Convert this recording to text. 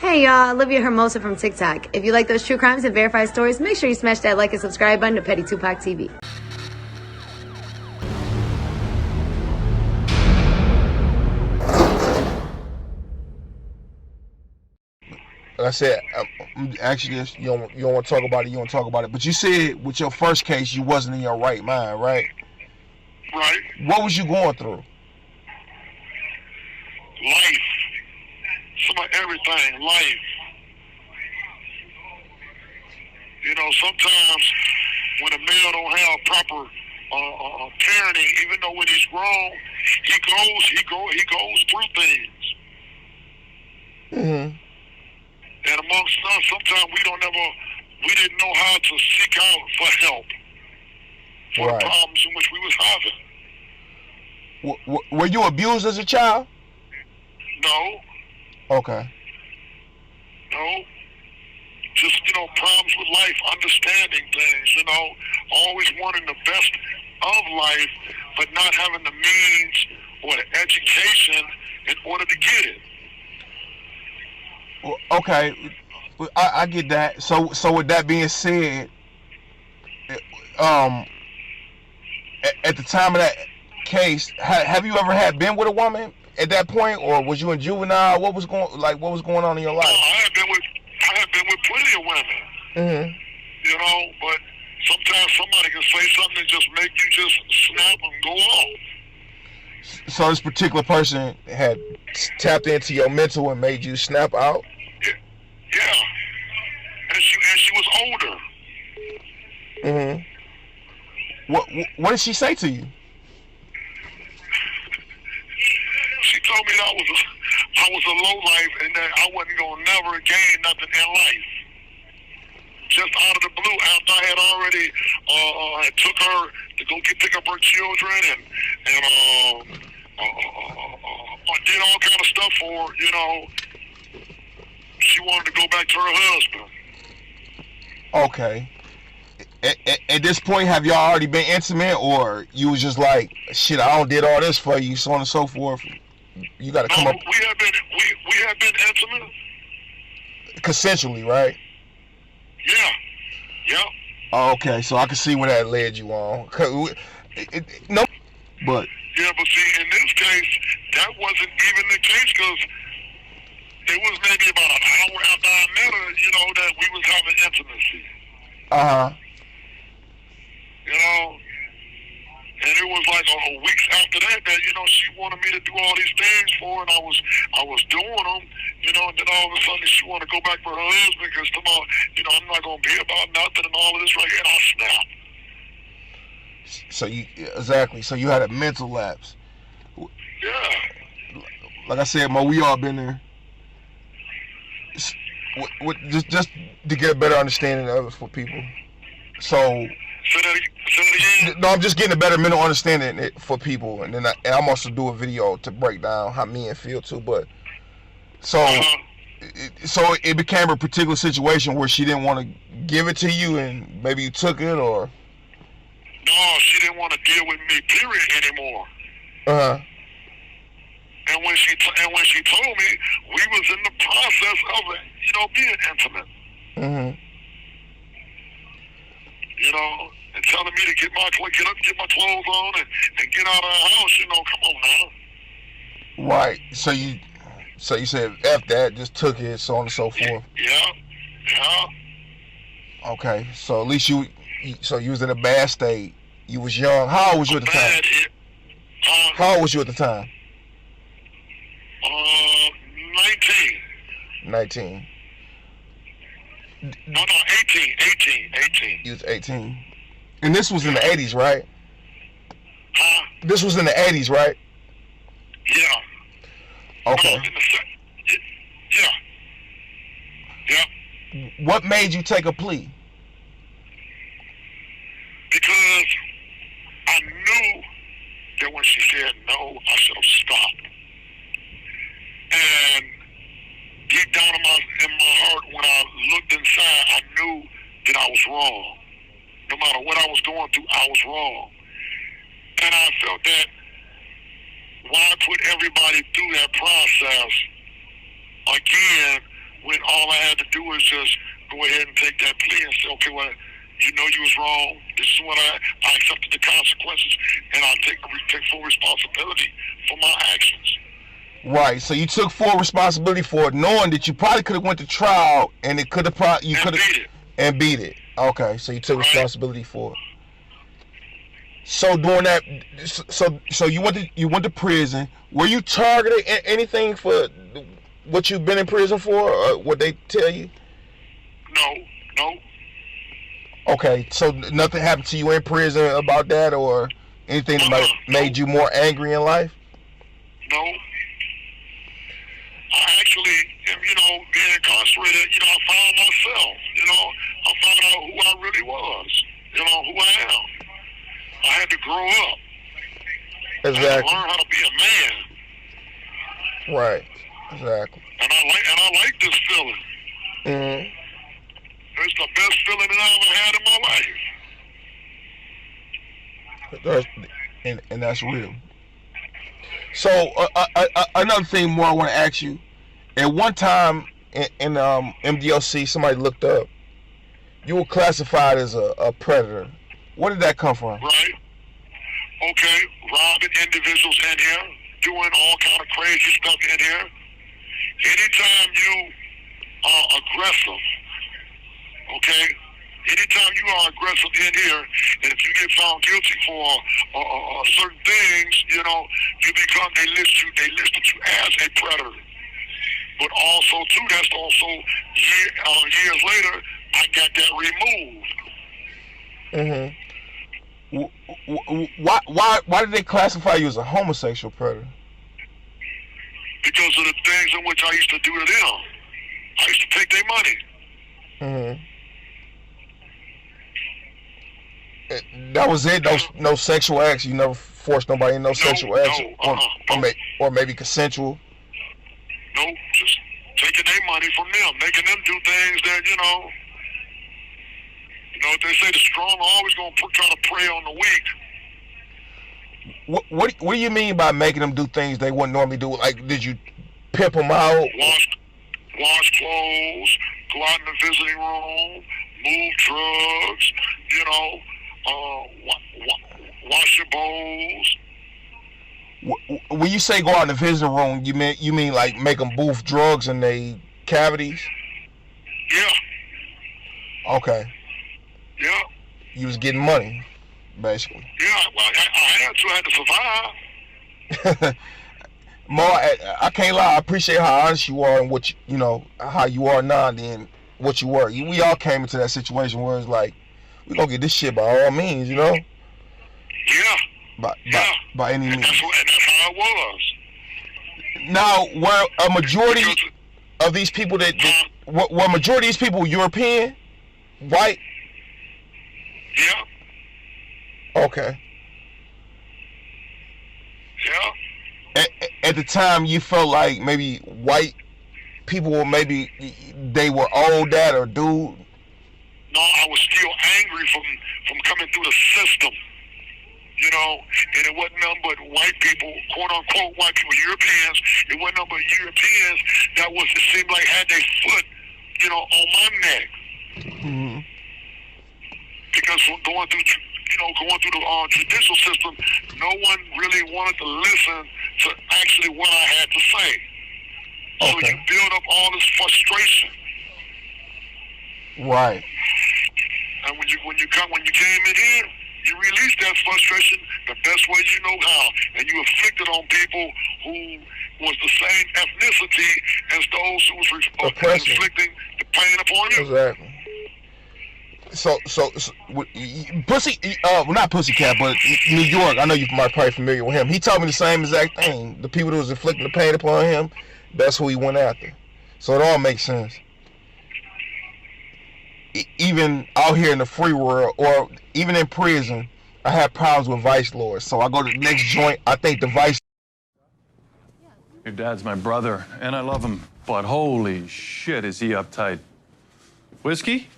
Hey y'all, Olivia Hermosa from TikTok. If you like those true crimes and verified stories, make sure you smash that like and subscribe button to Petty Tupac TV. Like I said, I'm actually this. You don't want to talk about it. You don't talk about it. But you said with your first case, you wasn't in your right mind, right? Right. What was you going through? Life. Some of everything. Life. You know, sometimes when a male don't have proper parenting, even though when he's grown, he goes through things. Mm-hmm. And amongst us, sometimes we didn't know how to seek out for help for Right. the problems in which we was having. Were you abused as a child? No. Okay. No. Just, problems with life, understanding things, always wanting the best of life, but not having the means or the education in order to get it. Well, okay, I get that. So with that being said, at the time of that case, have you ever been with a woman at that point, or was you in juvenile? What was going on in your life? No, I had been with plenty of women. Mm-hmm. But sometimes somebody can say something and just make you just snap and go off. So this particular person had tapped into your mental and made you snap out? Yeah. And she was older. Mm-hmm. What did she say to you? She told me that I was a lowlife and that I wasn't gonna never gain nothing in life. Just out of the blue, after I had already took her to go pick up her children and did all kind of stuff for her, she wanted to go back to her husband. Okay. At this point, have y'all already been intimate, or you was just like, shit, I don't did all this for you, so on and so forth? You got to come up. We have been intimate. Consensually, right? Yeah. Oh, okay, so I can see where that led you on. No, but yeah, but see, in this case, that wasn't even the case because it was maybe about an hour after I met her, that we was having intimacy. And it was like a weeks after that she wanted me to do all these things for her, and I was doing them, and then all of a sudden she wanted to go back for her husband because tomorrow, I'm not going to be about nothing and all of this right here, and I snapped. So you had a mental lapse. Yeah. Like I said, Mo, we all been there. Just to get a better understanding of it for people. So Say that again? No, I'm just getting a better mental understanding for people, and then I'm also do a video to break down how men feel too. But so it became a particular situation where she didn't want to give it to you, and maybe you took it, or no, she didn't want to deal with me, period, anymore. And when she told me, we was in the process of being intimate. Mm-hmm. And telling me to get my clothes on and get out of the house. Come on now. Right. So you said F that, just took it, so on and so forth. Yeah. Okay. So at least you was in a bad state. You was young. How old was you at the time? How old was you at the time? 19. 19. No, 18. You was 18. And this was in the 80s, right? Huh? This was in the 80s, right? Yeah. Okay. No, yeah. What made you take a plea? Because I knew that when she said no, I should have stopped. And deep down in my heart, when I looked inside, I knew that I was wrong. No matter what I was going through, I was wrong. And I felt that why put everybody through that process again when all I had to do was just go ahead and take that plea and say, okay, well, you know you was wrong. This is what I accepted the consequences, and I'll take full responsibility for my actions. Right. So you took full responsibility for it, knowing that you probably could have went to trial, and it could have beat it. Okay. So you took responsibility for it. So doing that, so you went to prison. Were you targeted anything for what you've been in prison for, or what they tell you? No. Okay, so nothing happened to you in prison about that, or anything that might have made you more angry in life? No. I actually, being incarcerated, I found myself. I found out who I really was. Who I am. I had to grow up. Exactly. I had to learn how to be a man. Right. Exactly. And I like this feeling. Mm-hmm. It's the best feeling that I ever had in my life. And that's real. So another thing more I want to ask you. At one time in MDOC, somebody looked up. You were classified as a predator. Where did that come from? Right. Okay. Robbing individuals in here, doing all kind of crazy stuff in here. Anytime you are aggressive, okay? Anytime you are aggressive in here, and if you get found guilty for certain things, you become, they listed you as a predator. But also, too, that's also years later, I got that removed. Why did they classify you as a homosexual predator? Because of the things in which I used to do to them. I used to take their money. That was it. No sexual acts. You never forced nobody in sexual acts, or maybe consensual. No, just taking their money from them, making them do things that they say the strong are always gonna try to prey on the weak. What do you mean by making them do things they wouldn't normally do? Like, did you pimp them out? Wash clothes, go out in the visiting room, move drugs, wash your bowls. When you say go out in the visiting room, you mean like make them boof drugs in their cavities? Yeah. Okay. Yeah. You was getting money, basically. Yeah, well, I had to survive. Mo, I can't lie. I appreciate how honest you are and what how you are now than what you were. We all came into that situation where it's like, we gonna get this shit by all means, Yeah. By any means. And that's how it was. Now, were a majority of these people were majority of these people European, white? Yeah. Okay. Yeah. At the time, you felt like maybe white people were they were owed that or dude? No, I was still angry from coming through the system. And it wasn't nothing but white people, quote unquote white people, Europeans. It wasn't nothing but Europeans that it seemed like had their foot, on my neck. Mm-hmm. Because from going through the judicial system, no one really wanted to listen to actually what I had to say. So you build up all this frustration. Right. And when you came in here, you released that frustration the best way you know how, and you inflicted on people who was the same ethnicity as those who was inflicting the pain upon you. Exactly. So Pussy, not Pussycat, but New York. I know you might probably familiar with him. He told me the same exact thing. The people that was inflicting the pain upon him, that's who he went after. So it all makes sense. Even out here in the free world, or even in prison, I have problems with vice lords. So I go to the next joint. I think the vice. Your dad's my brother, and I love him, but holy shit, is he uptight. Whiskey?